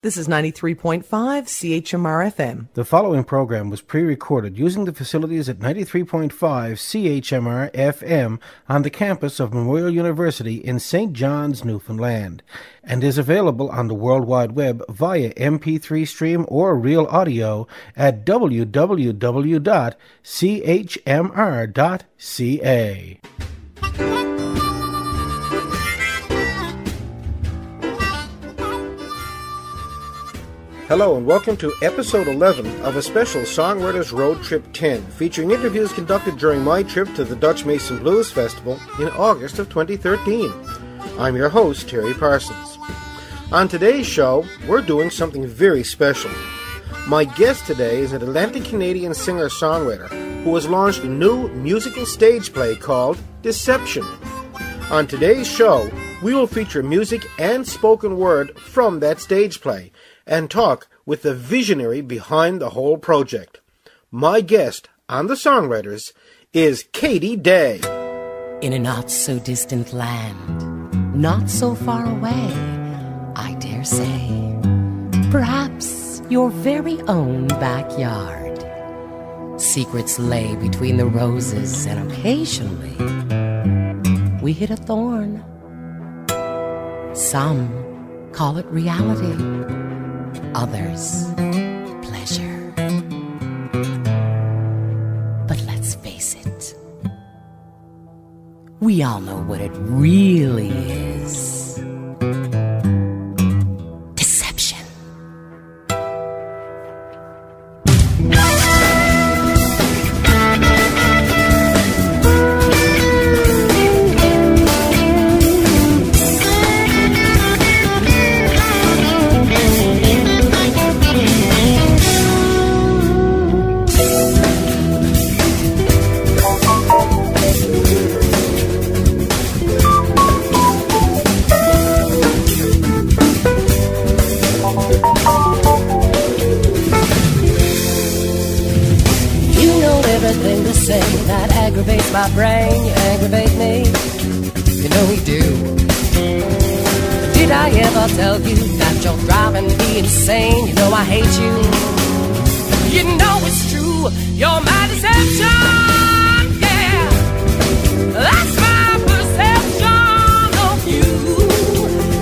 This is 93.5 CHMR-FM. The following program was pre-recorded using the facilities at 93.5 CHMR-FM on the campus of Memorial University in St. John's, Newfoundland, and is available on the World Wide Web via MP3 stream or real audio at www.chmr.ca. Hello and welcome to episode 11 of a special Songwriters Road Trip 10, featuring interviews conducted during my trip to the Dutch Mason Blues Festival in August of 2013. I'm your host, Terry Parsons. On today's show, we're doing something very special. My guest today is an Atlantic-Canadian singer-songwriter who has launched a new musical stage play called Deception. On today's show, we will feature music and spoken word from that stage play, and talk with the visionary behind the whole project. My guest on the Songwriters is Katy Day. In a not-so-distant land, not so far away, I dare say, perhaps your very own backyard. Secrets lay between the roses, and occasionally we hit a thorn. Some call it reality, others pleasure. But let's face it, we all know what it really is. Deception. That aggravates my brain, you aggravate me, you know we do. Did I ever tell you that you're driving me insane? You know I hate you. You know it's true, you're my deception, yeah. That's my perception of you.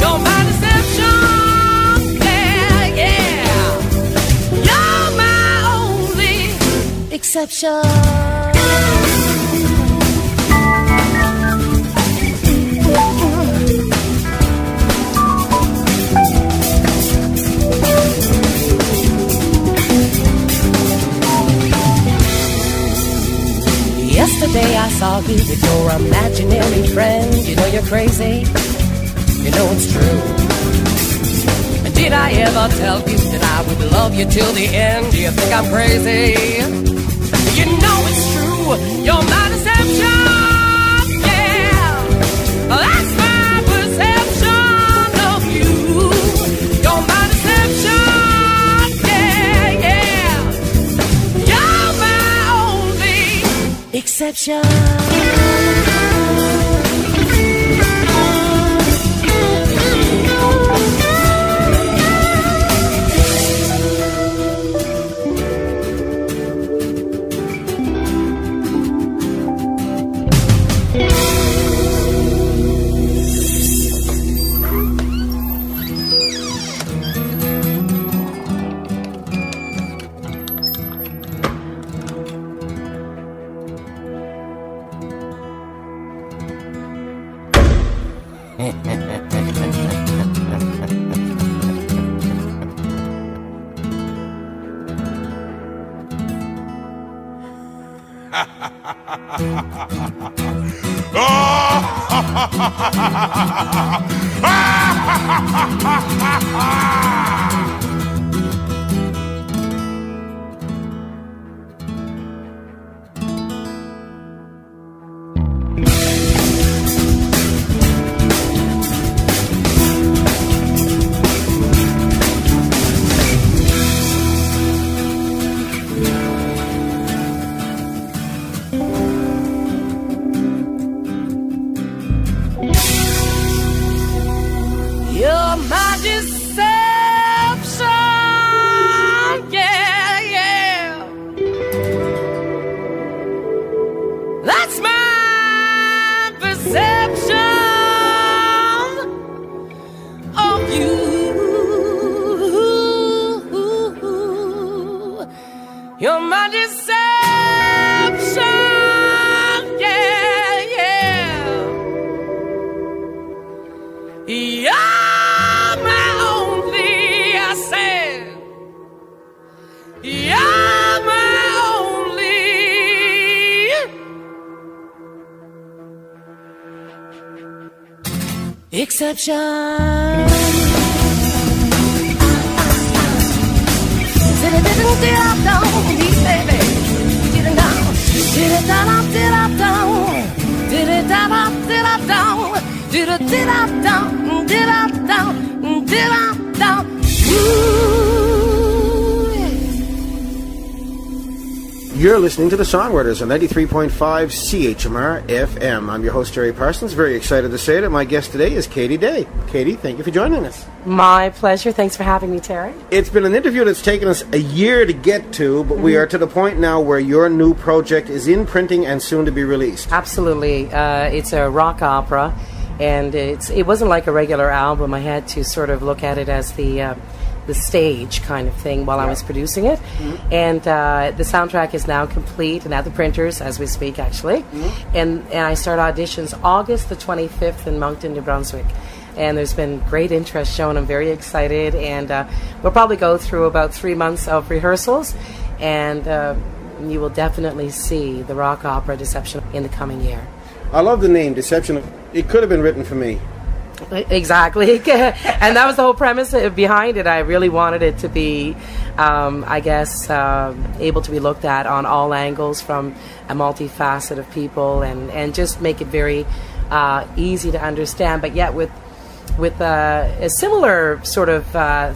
You're my deception, yeah, yeah. You're my only exception. Yesterday I saw you with your imaginary friend. You know you're crazy, you know it's true. And did I ever tell you that I would love you till the end? Do you think I'm crazy? You know it's true, you're my deception, yeah. That's my perception of you. You're my deception, yeah, yeah. You're my only exception. You're my deception. You're my deception, yeah, yeah. You're my only, I said. You're my only exception. You're listening to the Songwriters on 93.5 CHMR FM. I'm your host, Jerry Parsons. Very excited to say that my guest today is Katy Day. Katy, thank you for joining us. My pleasure. Thanks for having me, Terry. It's been an interview that's taken us a year to get to, but we are to the point now where your new project is in printing and soon to be released. Absolutely. It's a rock opera, and it wasn't like a regular album. I had to sort of look at it as the stage kind of thing while I was producing it. And the soundtrack is now complete and at the printers as we speak, actually. And I start auditions August the 25th in Moncton, New Brunswick. And there's been great interest shown. I'm very excited. And we'll probably go through about 3 months of rehearsals. And you will definitely see the rock opera Deception in the coming year. I love the name, Deception. It could have been written for me. Exactly. And that was the whole premise behind it. I really wanted it to be, I guess, able to be looked at on all angles from a multifaceted of people, and just make it very easy to understand, but yet with a similar sort of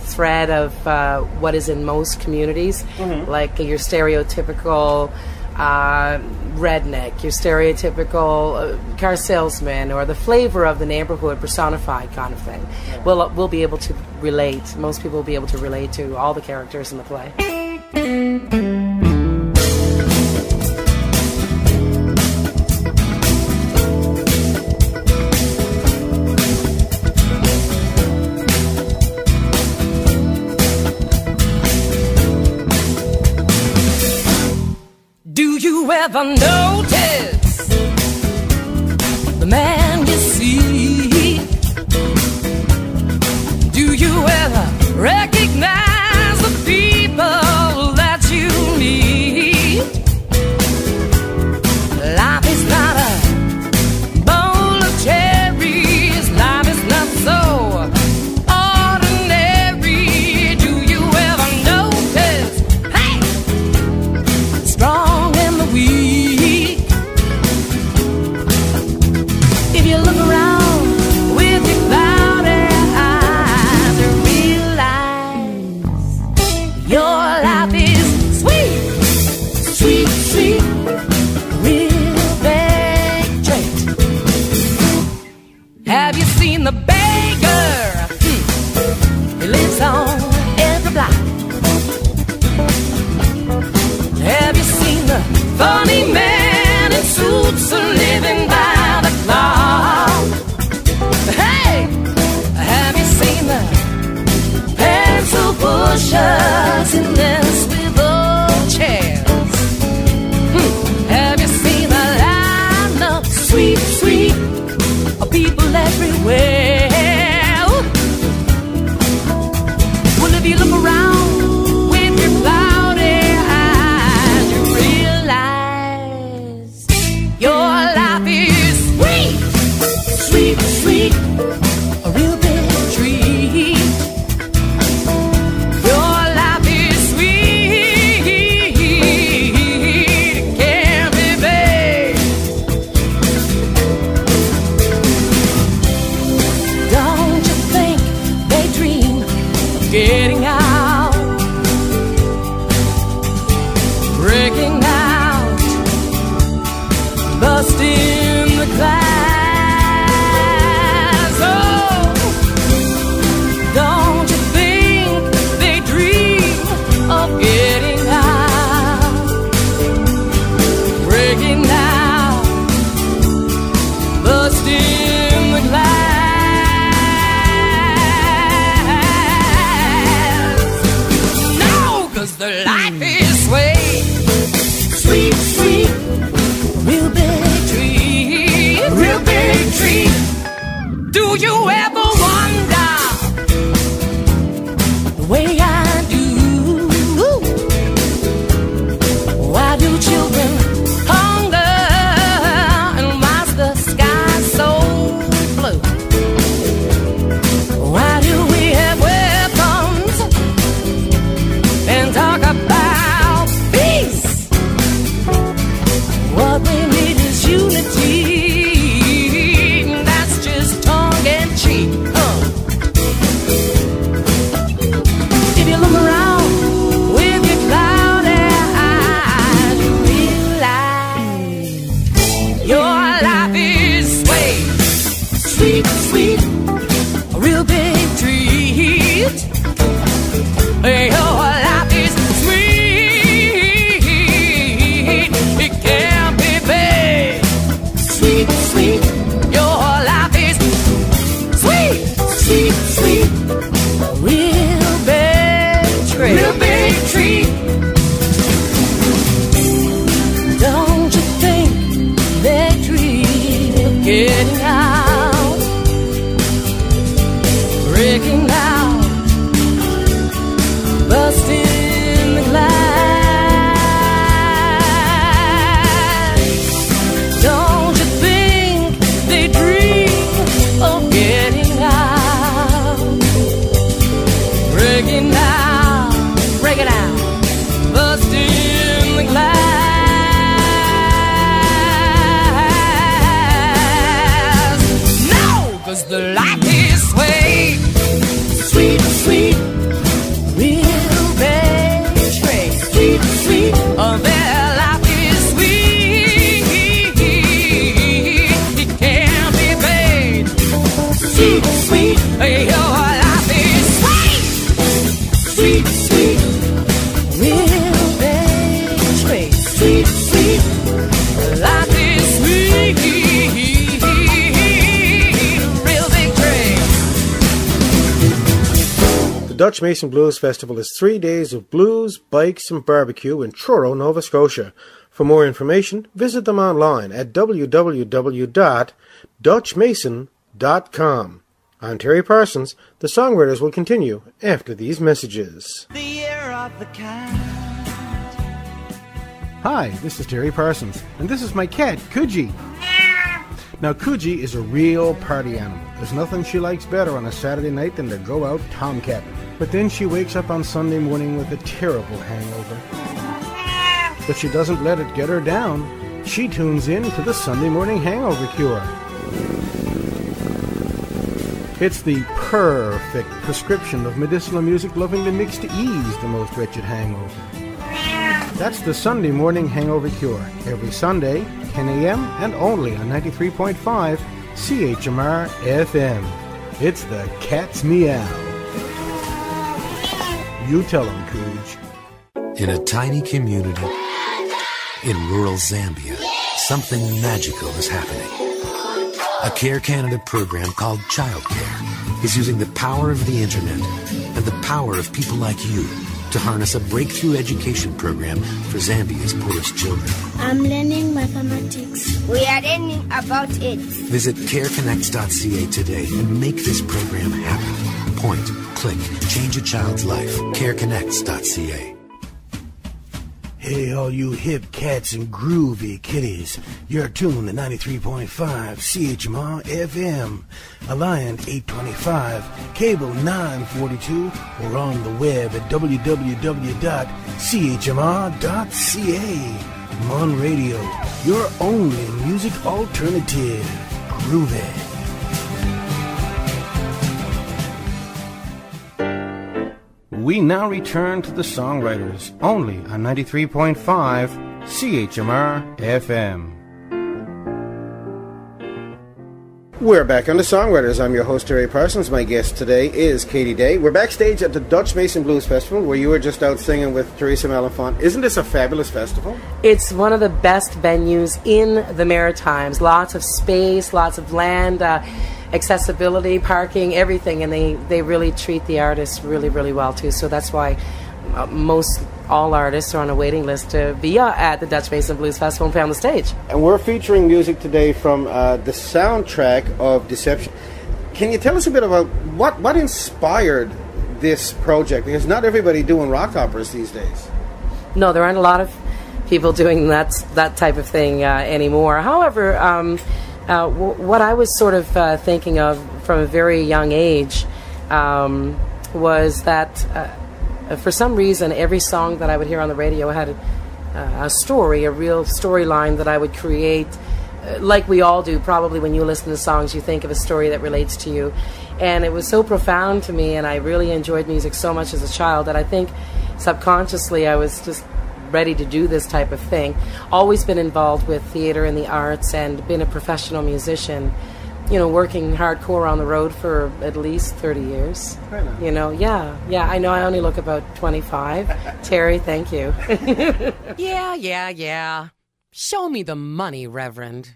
thread of what is in most communities, like your stereotypical redneck, your stereotypical car salesman, or the flavor of the neighborhood personified kind of thing. We'll be able to relate. Most people will be able to relate to all the characters in the play. Ever notice the man you see? Do you ever recognize the people that you meet? Life is not a bowl of cherries. Life is not so ordinary. Do you ever notice, hey, strong and the weak? If you look around with your cloudy eyes, you realize your life is sweet, sweet, sweet, real big treat. Have you seen the beggar? He lives on every block. Have you seen the funny man in suits living by the clock? Hey, have you seen the pencil pushers in their swivel chairs? Have you seen the line of sweet, sweet people everywhere? Well, if you look around with your cloudy eyes, you realize your life is sweet, sweet, sweet, a real big treat. Your life is sweet, it can't be beat. Don't you think they dream of getting out, breaking out, busting the glass? Oh, don't you think they dream of getting out, breaking out, busting the glass? way I do. Why do children hunger, and why's the sky so blue? Why do we have weapons and talk about peace? What we need is unity. That's just tongue and cheek. If you look around with your cloudy eyes, you realize your life is sweet, sweet, sweet, a real big treat. Your life is sweet, it can't be bad. Sweet, sweet, your life is sweet, sweet, sweet, a real big treat. Real big treat. Don't you think they dream of getting out, breaking out, busting the glass? Don't you think they dream of getting out, breaking out, breaking out, busting the glass? No, 'cause the life is sweet, sweet, sweet, real big treat. Sweet, sweet, oh, their life is sweet, it can't be paid. Sweet, sweet, your life is sweet, sweet, sweet, real big treat. Sweet, sweet, life is sweet, real big treat. The Dutch Mason Blues Festival is 3 days of blues, bikes, and barbecue in Truro, Nova Scotia. For more information, visit them online at www.dutchmason.com. I'm Terry Parsons. The Songwriters will continue after these messages. The year of the cat. Hi, this is Terry Parsons, and this is my cat, Coogee. Now, Coogee is a real party animal. There's nothing she likes better on a Saturday night than to go out tomcatting. But then she wakes up on Sunday morning with a terrible hangover. But she doesn't let it get her down. She tunes in to the Sunday Morning Hangover Cure. It's the perfect prescription of medicinal music lovingly mixed to ease the most wretched hangover. That's the Sunday Morning Hangover Cure, every Sunday, 10 a.m. and only on 93.5 CHMR FM. It's the cat's meow. You tell 'em, Cooj. In a tiny community in rural Zambia, something magical is happening. A Care Canada program called Child Care is using the power of the internet and the power of people like you to harness a breakthrough education program for Zambia's poorest children. I'm learning mathematics. We are learning about it. Visit careconnects.ca today and make this program happen. Point, click, change a child's life. careconnects.ca. Hey, all you hip cats and groovy kitties. You're tuned to 93.5 CHMR FM, Alliant 825, Cable 942, or on the web at www.chmr.ca. Mon Radio, your only music alternative. Groovy. We now return to the Songwriters, only on 93.5 CHMR FM. We're back on the Songwriters. I'm your host, Terry Parsons. My guest today is Katy Day. We're backstage at the Dutch Mason Blues Festival, where you were just out singing with Teresa Malafont. Isn't this a fabulous festival? It's one of the best venues in the Maritimes. Lots of space, lots of land, accessibility, parking, everything, and they really treat the artists really, really well too. So that's why all artists are on a waiting list to be at the Dutch Mason Blues Festival and play on the stage. And we're featuring music today from the soundtrack of Deception. Can you tell us a bit about what inspired this project? Because not everybody doing rock operas these days. No, there aren't a lot of people doing that type of thing anymore. However, what I was sort of thinking of from a very young age was that for some reason every song that I would hear on the radio had a story, a real storyline that I would create, like we all do. Probably when you listen to songs, you think of a story that relates to you. And it was so profound to me, and I really enjoyed music so much as a child that I think subconsciously I was just ready to do this type of thing. Always been involved with theater and the arts and been a professional musician, you know, working hardcore on the road for at least 30 years. Right on. You know, yeah, I know I only look about 25. Terry, thank you. Yeah. Show me the money, Reverend.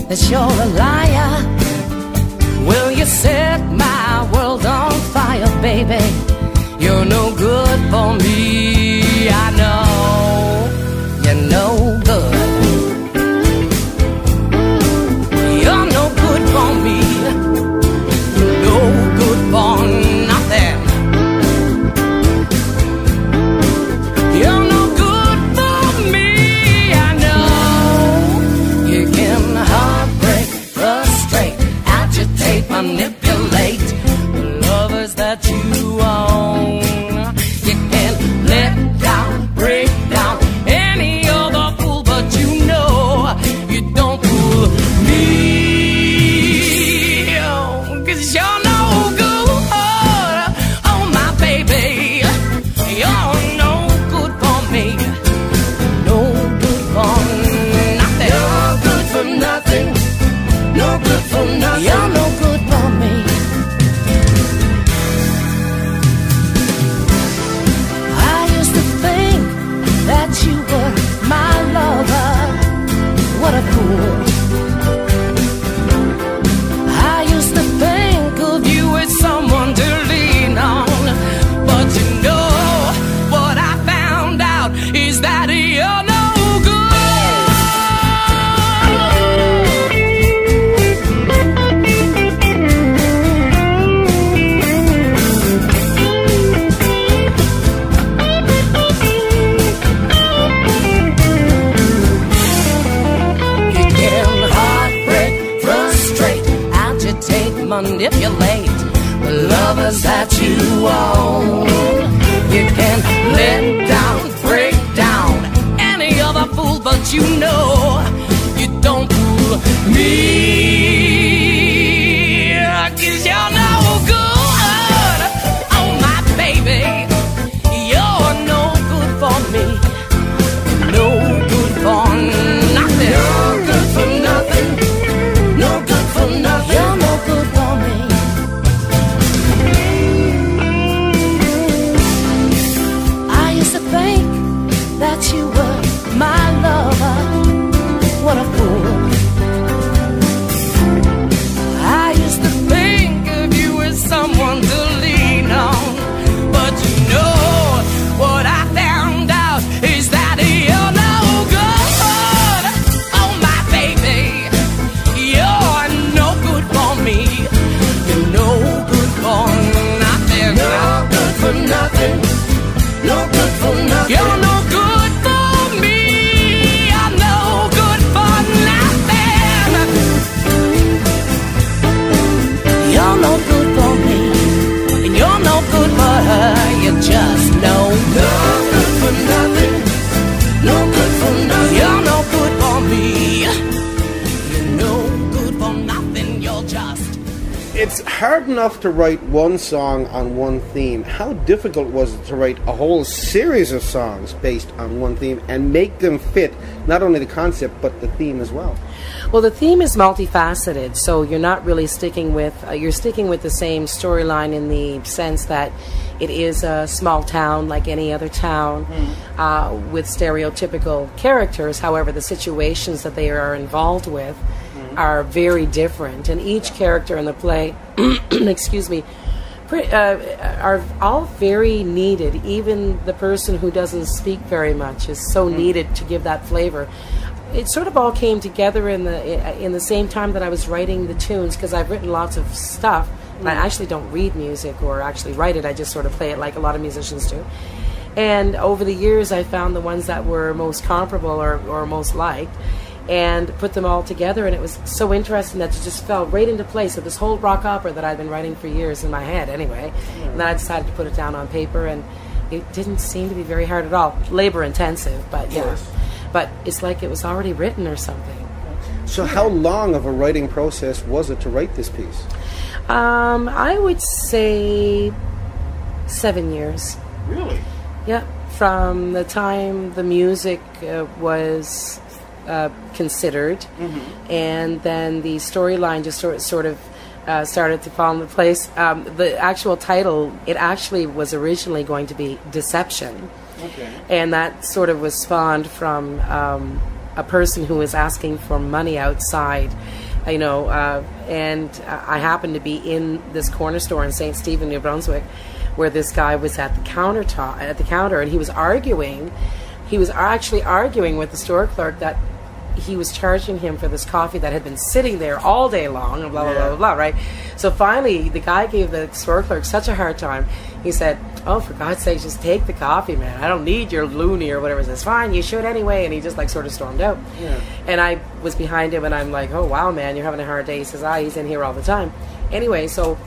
That you're a liar. Will you set my world on fire, baby? You're no good for me. I know you're no good. You're no good for me. No good for nothing. You're no good for me. I know you can manipulate the lovers that you own. You can let down, break down any other fool, but you know you don't fool me. 'Cause you're no good, oh my baby. You're no good for me. No good for nothing. No good for nothing. No good for nothing. You're no good for me. I used to think that you were my lover. What a fool. I used to think of you as someone to lean on. But you know what I found out is that you're no manipulate the lovers that you own. You can let down, break down any other fool, but you know you don't fool me. 'Cause you're no good, oh my baby. You're no good for me. No good for nothing. No good for nothing. No good for nothing. You're no good for me. I used to think that you were my lover. What a fool. I used to think of you as someone to lean on. But you know what I found out is that you're no good. Oh my baby. You're no good for me. You're no good for nothing. No good for nothing. No good for nothing. You're no good for me. I'm no good for nothing. You're no good for me. And you're no good for her. You're just no good for nothing. No good for nothing. You're no good for me. You're no good for nothing. You're just. It's hard enough to write one song on one theme. How difficult was it to write a whole series of songs based on one theme and make them fit not only the concept but the theme as well? Well, the theme is multifaceted, so you're not really sticking with, you're sticking with the same storyline in the sense that it is a small town like any other town with stereotypical characters. However, the situations that they are involved with are very different, and each character in the play, excuse me, are all very needed. Even the person who doesn't speak very much is so needed to give that flavor. It sort of all came together in the same time that I was writing the tunes, because I've written lots of stuff, and I actually don't read music or actually write it. I just sort of play it like a lot of musicians do. And over the years, I found the ones that were most comparable or most liked, and put them all together, and it was so interesting that it just fell right into place. So this whole rock opera that I'd been writing for years in my head anyway, and then I decided to put it down on paper, and it didn't seem to be very hard at all. Labor intensive, but yeah. But it's like it was already written or something. So how long of a writing process was it to write this piece? I would say 7 years. Really? Yeah, from the time the music was considered, and then the storyline just sort of started to fall into place. The actual title, it actually was originally going to be Deception. Okay. And that sort of was spawned from a person who was asking for money outside, you know, and I happened to be in this corner store in St. Stephen, New Brunswick, where this guy was at the counter, and he was arguing. He was actually arguing with the store clerk that he was charging him for this coffee that had been sitting there all day long, and blah, blah, blah, blah, blah, right? So finally, the guy gave the store clerk such a hard time. He said, "Oh, for God's sake, just take the coffee, man. I don't need your loony," or whatever. He says, "Fine, you should anyway." And he just like sort of stormed out. Yeah. And I was behind him, and I'm like, "Oh, wow, man, you're having a hard day." He says, he's in here all the time. Anyway, so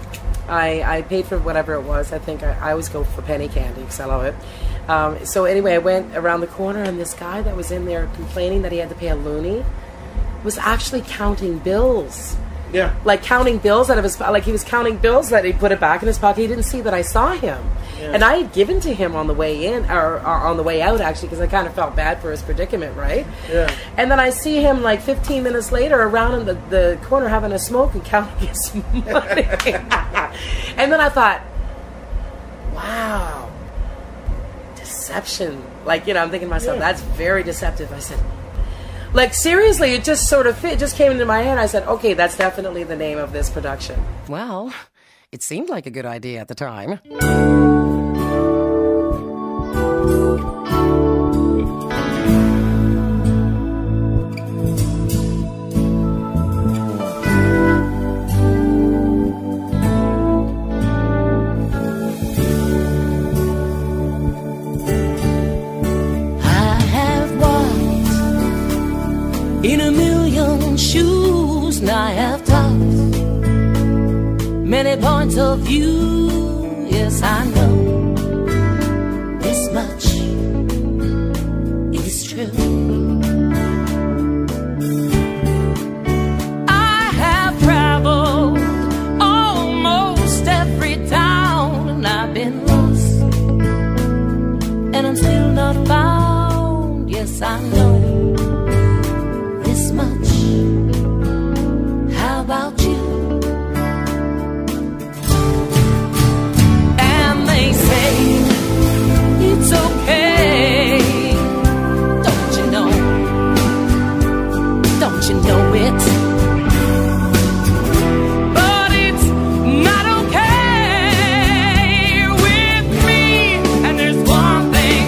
I paid for whatever it was. I think I always go for penny candy because I love it. So anyway, I went around the corner, and this guy that was in there complaining that he had to pay a loony was actually counting bills. Yeah. Like counting bills out of his, like he was counting bills that he put it back in his pocket. He didn't see that I saw him. Yeah. And I had given to him on the way in, or on the way out actually, because I kind of felt bad for his predicament, right? Yeah. And then I see him like 15 minutes later around in the corner having a smoke and counting his money. And then I thought, wow, deception. Like, you know, I'm thinking to myself, that's very deceptive. I said, like, seriously, it just sort of fit. It just came into my head. I said, okay, that's definitely the name of this production. Well, it seemed like a good idea at the time. In a million shoes, and I have talked many points of view. Yes, I know this much is true. I have traveled almost every town, and I've been lost, and I'm still not found. Yes, I know much. How about you? And they say it's okay. Don't you know? Don't you know it? But it's not okay with me. And there's one thing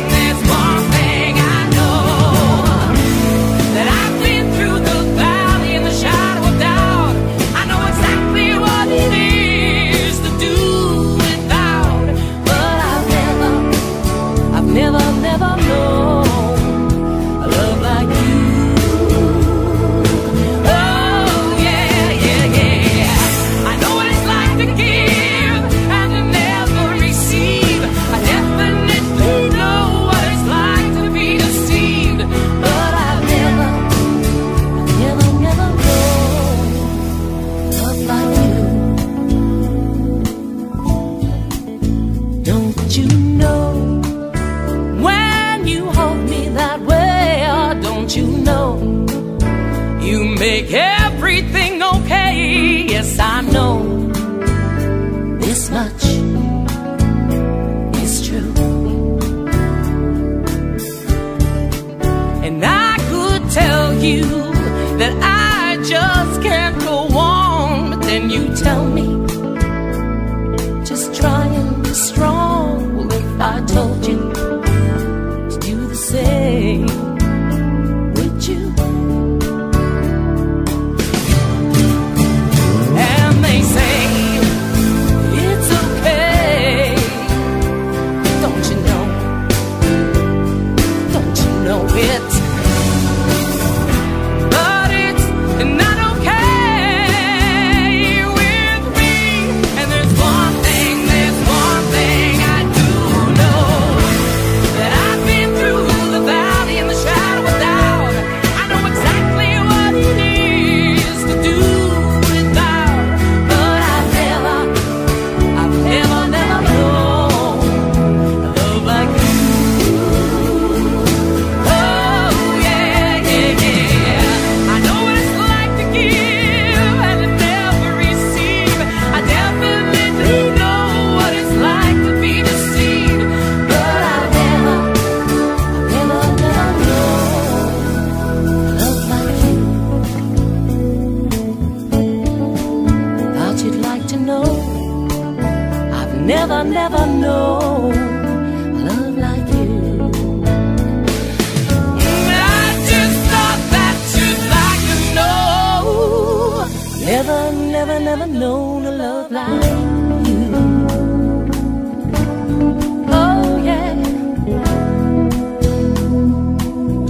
I know, that I've been through the valley in the shadow of doubt. I know know this much is true. And I could tell you that I just can't go on, but then you tell me just try and be strong. Well, if I told you to do the same, would you? And they say it's okay. Don't you know? Don't you know it? But it's not okay with me. And there's one thing I do know, that I've been through the valley and the shadow of doubt. I know exactly what it is to do without. But I've never known a love like you. Oh yeah, yeah, yeah. I know what it's like to give and to never receive. I definitely know what it's like to be deceived. But I've never known a love like you. Thought you'd like to know. I've never known a love like you. I just thought that you'd like to know. Never known a love like you. Oh yeah.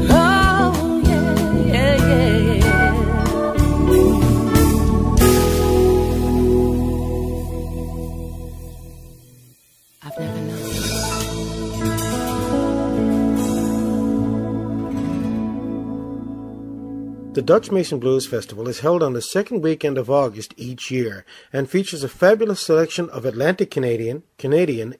Oh yeah, yeah, yeah. I've never known. The Dutch Mason Blues Festival is held on the second weekend of August each year and features a fabulous selection of Atlantic Canadian,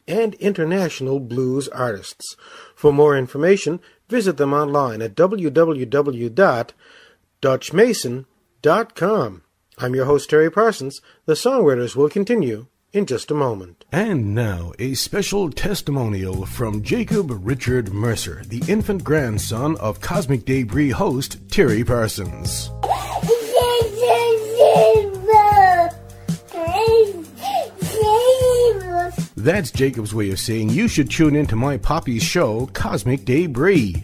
and international blues artists. For more information, visit them online at www.dutchmason.com. I'm your host, Terry Parsons. The Songwriters will continue in just a moment. And now, a special testimonial from Jacob Richard Mercer, the infant grandson of Cosmic Debris host Terry Parsons. That's Jacob's way of saying you should tune into my poppy's show, Cosmic Debris.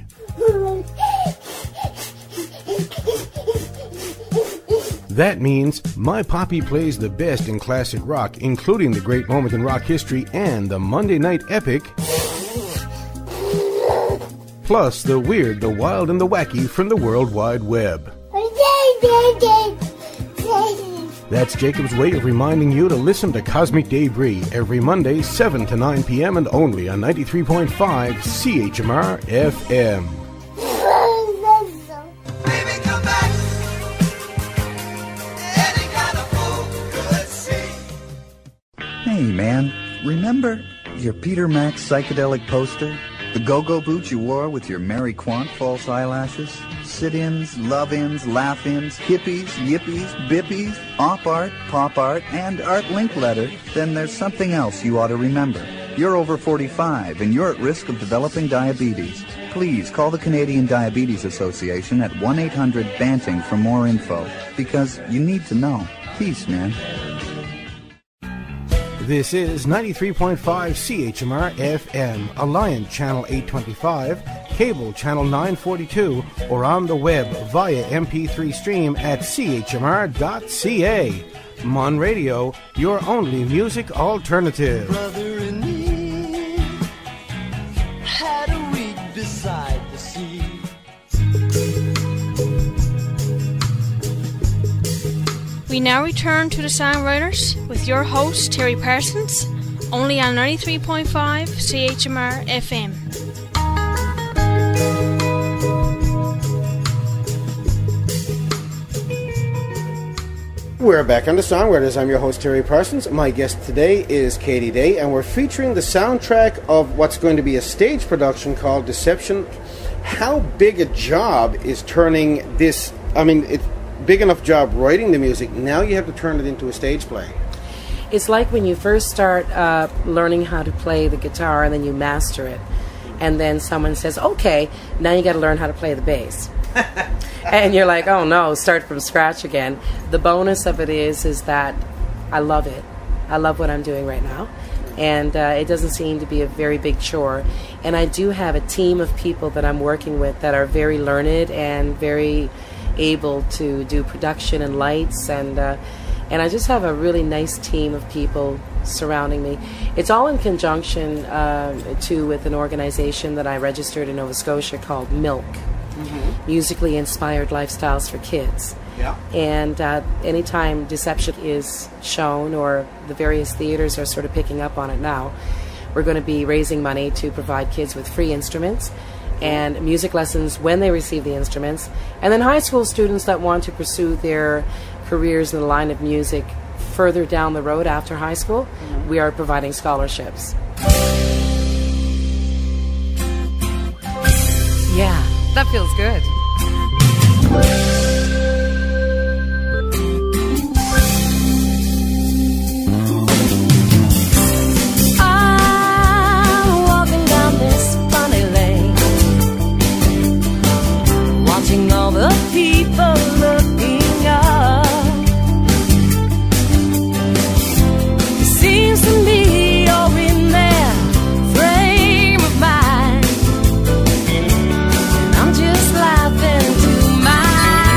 That means my poppy plays the best in classic rock, including the great moment in rock history and the Monday night epic, plus the weird, the wild, and the wacky from the World Wide Web. That's Jacob's way of reminding you to listen to Cosmic Debris every Monday, 7 to 9 p.m. and only on 93.5 CHMR FM. Hey man, remember your Peter Max psychedelic poster? The go-go boots you wore with your Mary Quant false eyelashes? Sit-ins, love-ins, laugh-ins, hippies, yippies, bippies, op art, pop art, and art link letter? Then there's something else you ought to remember. You're over 45 and you're at risk of developing diabetes. Please call the Canadian Diabetes Association at 1-800-BANTING for more info, because you need to know. Peace, man. This is 93.5 CHMR FM, Alliant Channel 825, Cable Channel 942, or on the web via MP3 stream at chmr.ca. Mon Radio, your only music alternative. Brother and me had a week beside the sea. We now return to the Songwriters with your host, Terry Parsons, only on 93.5 CHMR FM. We're back on the Songwriters. I'm your host, Terry Parsons. My guest today is Katy Day, and we're featuring the soundtrack of what's going to be a stage production called Deception. How big a job is turning this, big enough job writing the music. Now you have to turn it into a stage play. It's like when you first start learning how to play the guitar and then you master it. And then someone says, okay, now you got to learn how to play the bass. And you're like, oh no, start from scratch again. The bonus of it is that I love it. I love what I'm doing right now. And it doesn't seem to be a very big chore. And I do have a team of people that I'm working with that are very learned and very able to do production and lights, and I just have a really nice team of people surrounding me. It's all in conjunction too with an organization that I registered in Nova Scotia called MILK, Musically Inspired Lifestyles for Kids. Yeah. And anytime Deception is shown, or the various theaters are sort of picking up on it now, we're going to be raising money to provide kids with free instruments and music lessons when they receive the instruments. And then high school students that want to pursue their careers in the line of music further down the road after high school, we are providing scholarships. Yeah, that feels good. I'm walking down this funny lane, watching all the people looking up. It seems to me you're in their frame of mind, and I'm just laughing to myself.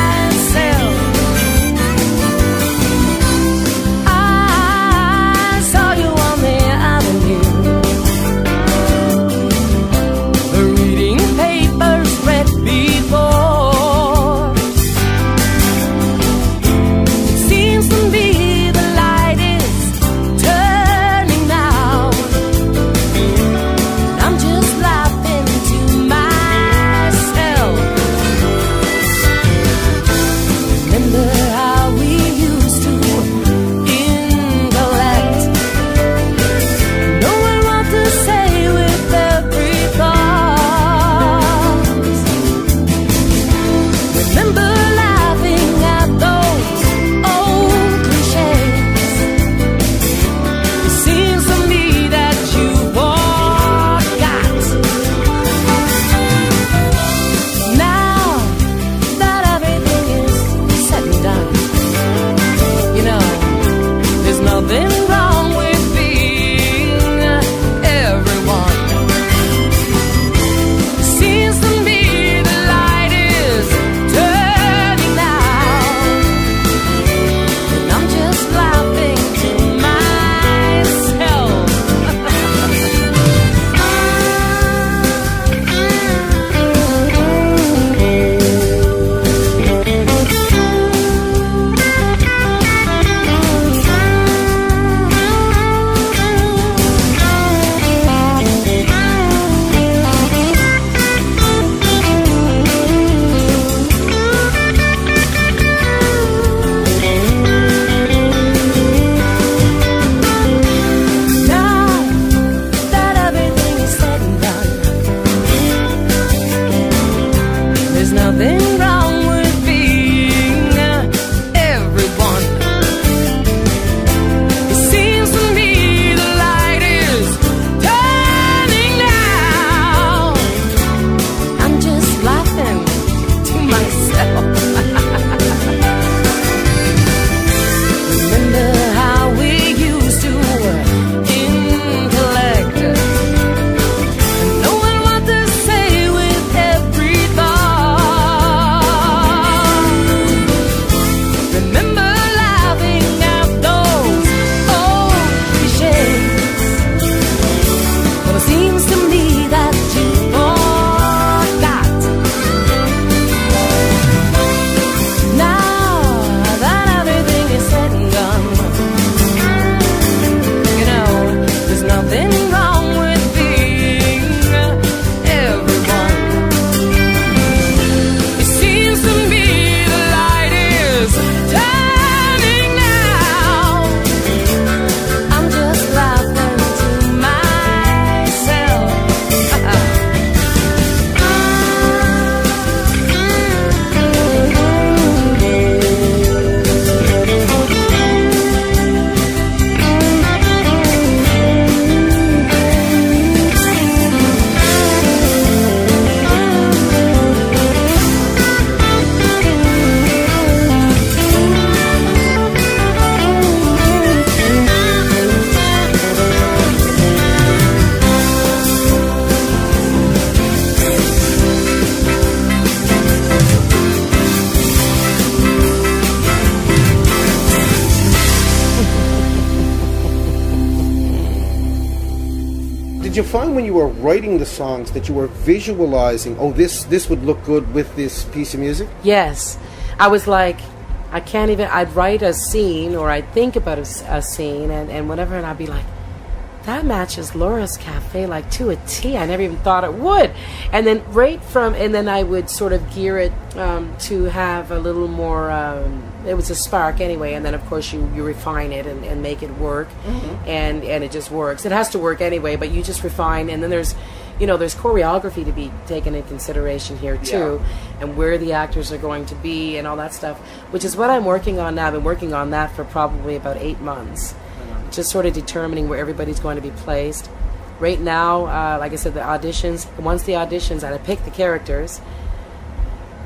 Did you find when you were writing the songs that you were visualizing, oh, this would look good with this piece of music? Yes. I was like, I can't even, I'd write a scene or I'd think about a scene and whatever, and I'd be like, that matches Laura's Cafe like to a T. I never even thought it would. And then and then I would sort of gear it to have a little more, it was a spark anyway, and then of course you refine it and make it work, and it just works. It has to work anyway, but you just refine, and then there's choreography to be taken into consideration here too, and where the actors are going to be and all that stuff, which is what I'm working on now. I've been working on that for probably about 8 months. Just sort of determining where everybody's going to be placed. Right now, like I said, the auditions, once the auditions, I pick the characters,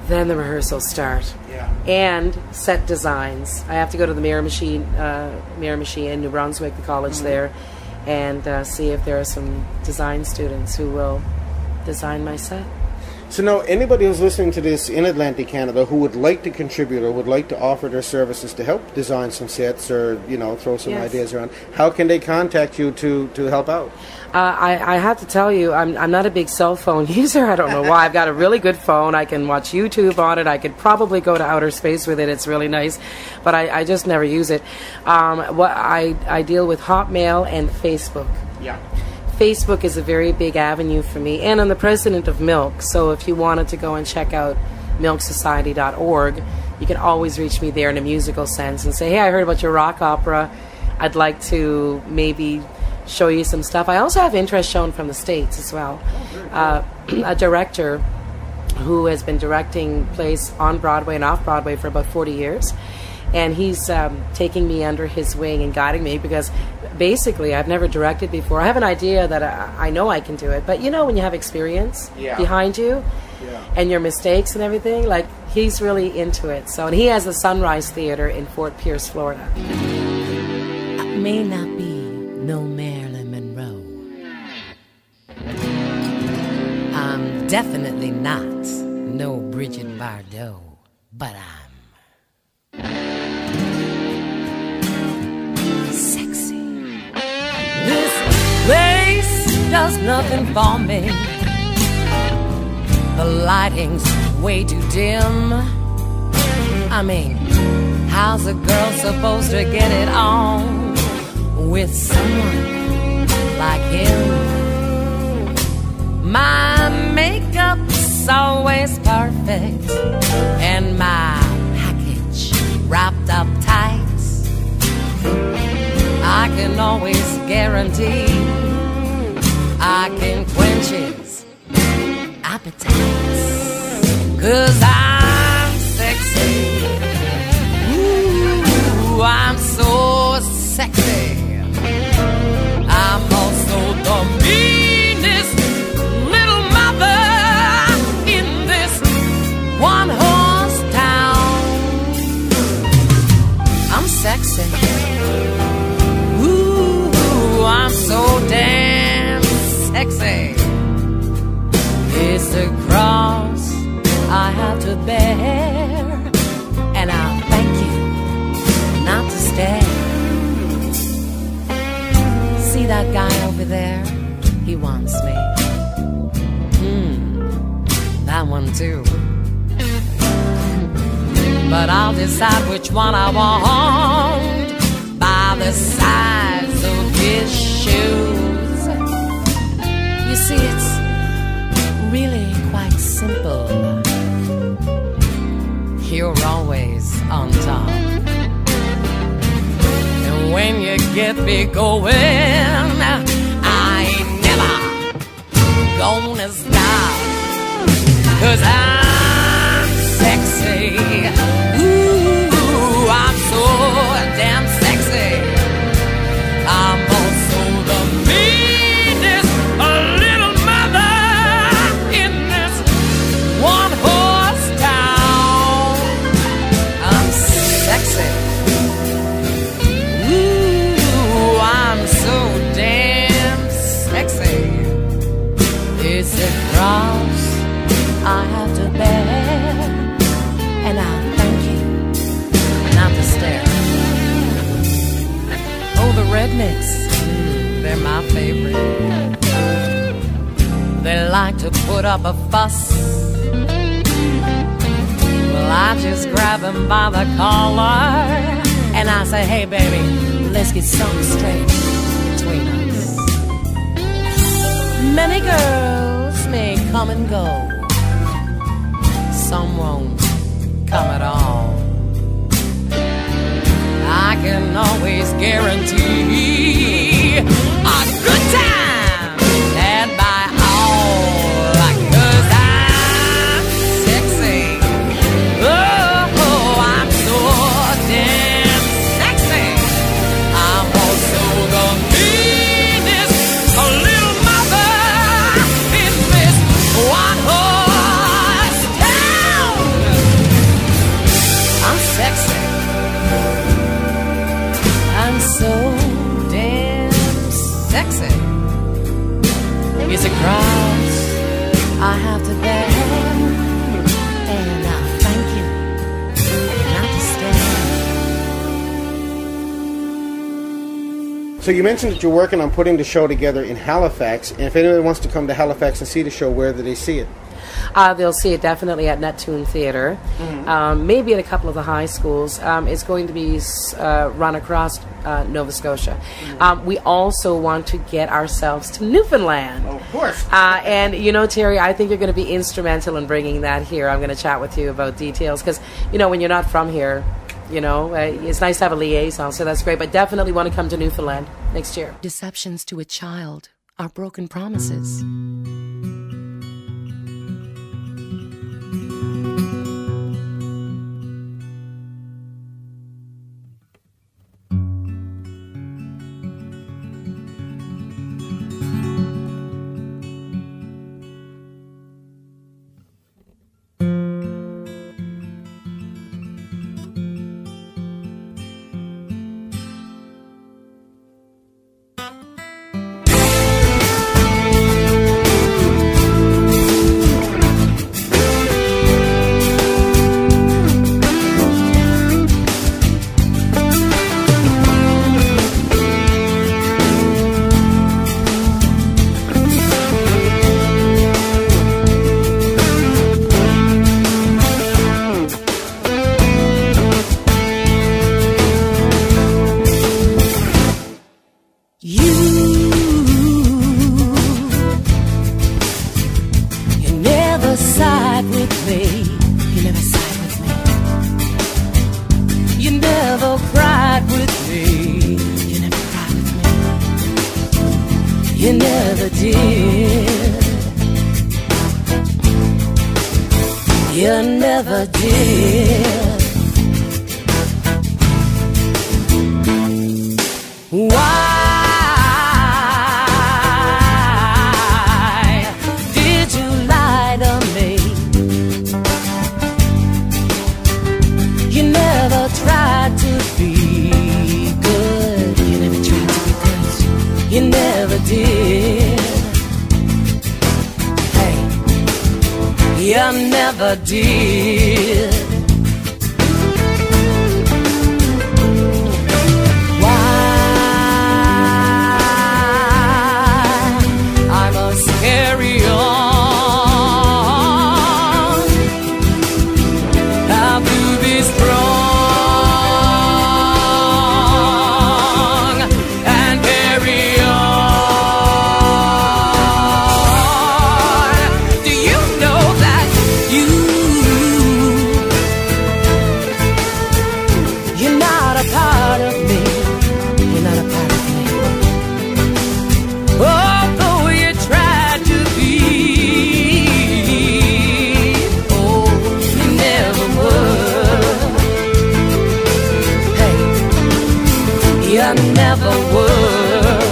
then the rehearsals start. Yeah. And set designs. I have to go to the Mirror Machine in New Brunswick, the college there, and see if there are some design students who will design my set. So now, anybody who's listening to this in Atlantic Canada who would like to contribute or would like to offer their services to help design some sets or, throw some ideas around, how can they contact you to help out? I have to tell you, I'm not a big cell phone user. I don't know why. I've got a really good phone. I can watch YouTube on it. I could probably go to outer space with it. It's really nice. But I just never use it. I deal with Hotmail and Facebook. Yeah. Facebook is a very big avenue for me, and I'm the president of Milk, so if you wanted to go and check out milksociety.org, you can always reach me there in a musical sense and say, hey, I heard about your rock opera. I'd like to maybe show you some stuff. I also have interest shown from the States as well. A director who has been directing plays on Broadway and off Broadway for about 40 years. And he's taking me under his wing and guiding me because basically I've never directed before. I have an idea that I know I can do it. But when you have experience behind you and your mistakes and everything, like he's really into it. So, and he has the Sunrise Theater in Fort Pierce, Florida. I may not be no Marilyn Monroe. I'm definitely not no Bridget Bardot. But I'm sexy. This place does nothing for me. The lighting's way too dim. I mean, how's a girl supposed to get it on with someone like him? My makeup's always perfect, and my package wrapped up tight. I can always guarantee I can quench his appetites, 'cause I'm sexy. Ooh, I'm so sexy. I'm also the meanest little mother in this one-horse town. I'm sexy. Ooh, I'm so damn sexy. It's a cross I have to bear, and I'll thank you not to stare. See that guy over there? He wants me. That one too. But I'll decide which one I want by the size of his shoes. You see, it's really quite simple. You're always on top, and when you get me going, I ain't never gonna stop, 'cause I'm sexy. Ooh, I'm so damn sexy. I'm also the meanest little mother in this one-horse town. I'm sexy. Ooh, I'm so damn sexy. It's a cross I have to bear, and I'll thank you not to stare. Oh, the rednecks, they're my favorite. they like to put up a fuss. Well, I just grab him by the collar and I say, hey baby, let's get something straight between us. Many girls may come and go, some won't come at all. I can always guarantee a good time and by all, 'cause I'm sexy. Oh, I'm so damn sexy. I'm also the meanest little mother in this one-horse town. I'm sexy. I'm so damn sexy. It's a cross I have to bear, and I thank you not to stand. So you mentioned that you're working on putting the show together in Halifax, and if anyone wants to come to Halifax and see the show, where do they see it? They'll see it definitely at Neptune Theatre, maybe at a couple of the high schools. It's going to be run across Nova Scotia. We also want to get ourselves to Newfoundland. Of course. And, you know, Terry, I think you're going to be instrumental in bringing that here. I'm going to chat with you about details because, you know, when you're not from here, you know, it's nice to have a liaison, so that's great. But definitely want to come to Newfoundland next year. Deceptions to a child are broken promises. You never did. You never did. Why did you lie to me? You never tried to be good. You never tried to be good. You never did. Hey, you never did. Carry on. Have to be strong and carry on. Do you know that you're not a part of me? You're not a part of me. Although you tried to be, oh, you never were. Hey, you never were.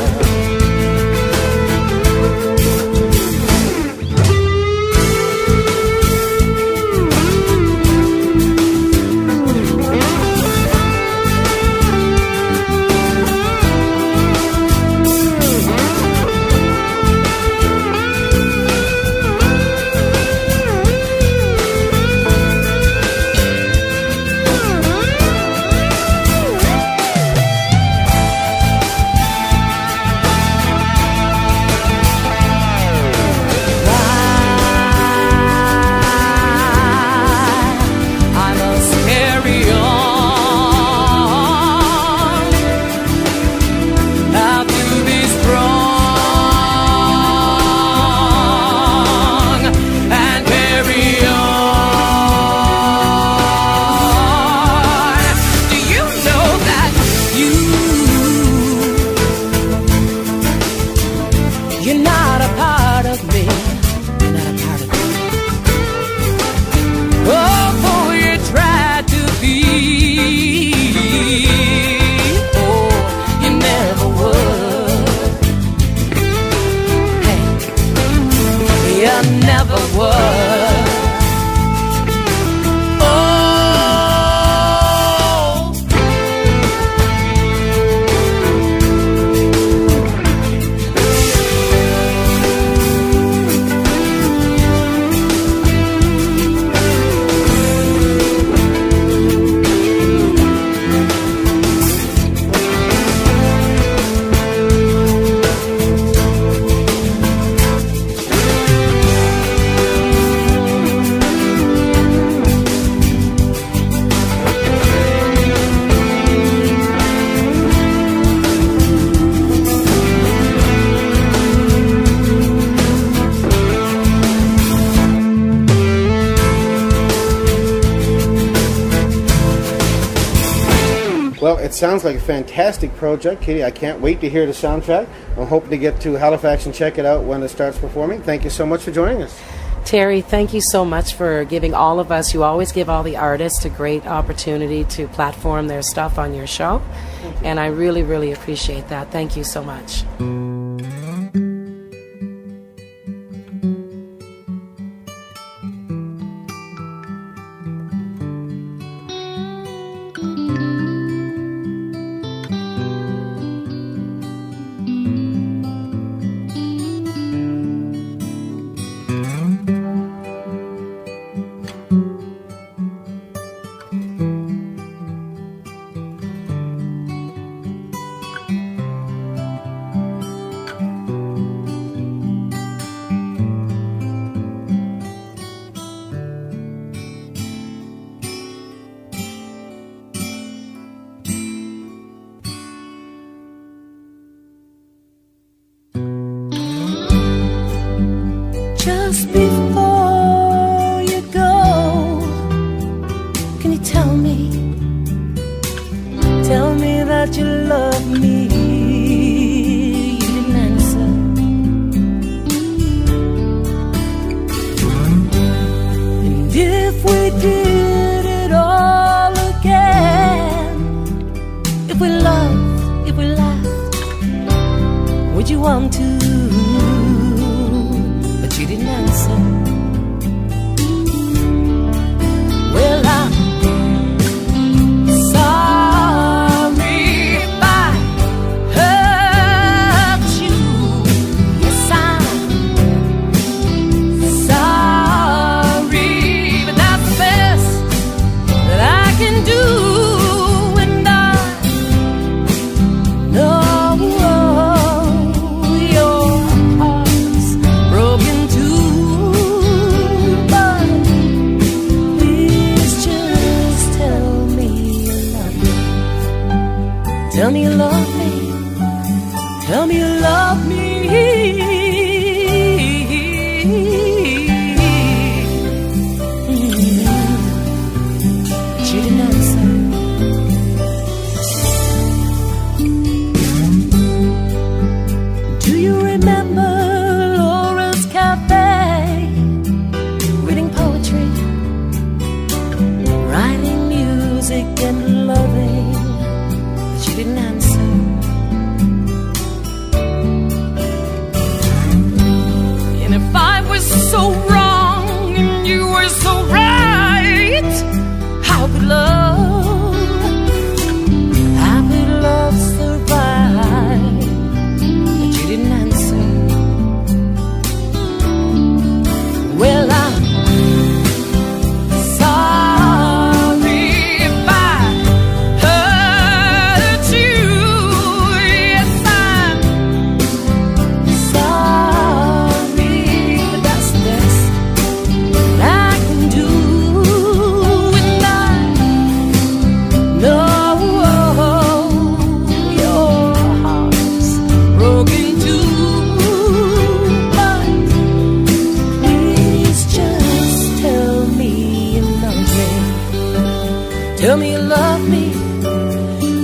sounds like a fantastic project, Katy. I can't wait to hear the soundtrack. I'm hoping to get to Halifax and check it out when it starts performing. Thank you so much for joining us. Terry, thank you so much for giving all of us, you always give all the artists a great opportunity to platform their stuff on your show. And I really, really appreciate that. Thank you so much. Just before you go, can you tell me that you love me? You didn't answer. And if we did it all again, if we loved, if we laughed, would you want to? You didn't answer. Well, I'm sorry if I hurt you. Yes, I'm sorry, but that's the best that I can do. And I know your heart's broken. Tell me you love me. Tell me you love me. But you didn't answer. Do you remember Laura's Cafe? Reading poetry, writing music and loving. You didn't answer. And if I was so wrong and you were so right, how could love survive? But you didn't answer. Well, I'm tell me you love me.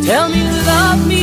Tell me you love me.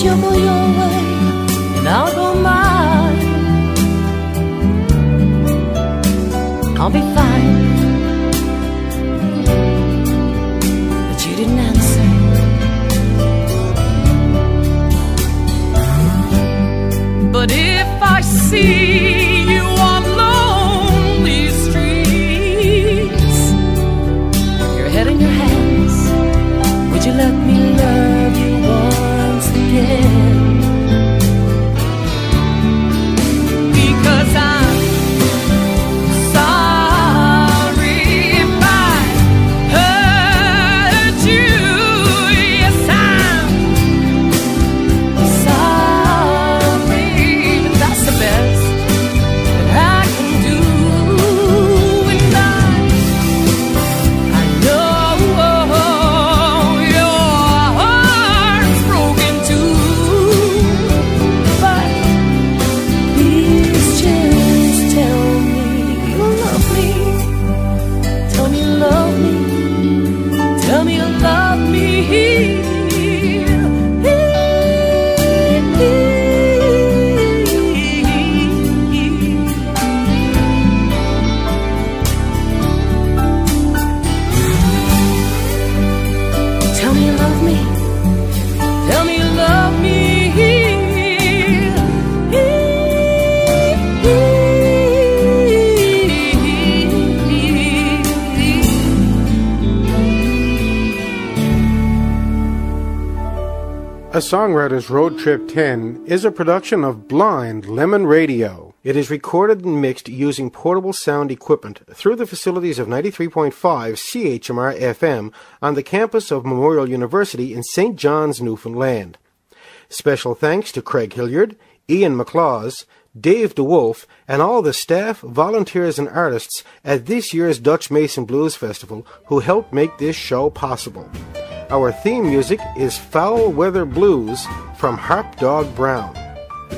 You'll go your way and I'll go mine. I'll be fine. But you didn't answer. But if I see you on lonely street, A Songwriters Road Trip 10 is a production of Blind Lemon Radio. It is recorded and mixed using portable sound equipment through the facilities of 93.5 CHMR FM on the campus of Memorial University in St. John's, Newfoundland. Special thanks to Craig Hilliard, Ian McLaws, Dave DeWolf, and all the staff, volunteers, and artists at this year's Dutch Mason Blues Festival who helped make this show possible. Our theme music is Foul Weather Blues from Harp Dog Brown.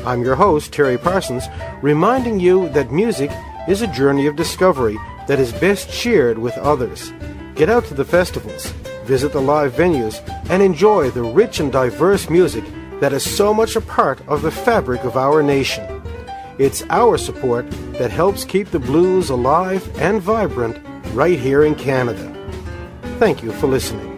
I'm your host, Terry Parsons, reminding you that music is a journey of discovery that is best shared with others. Get out to the festivals, visit the live venues, and enjoy the rich and diverse music that is so much a part of the fabric of our nation. It's our support that helps keep the blues alive and vibrant right here in Canada. Thank you for listening.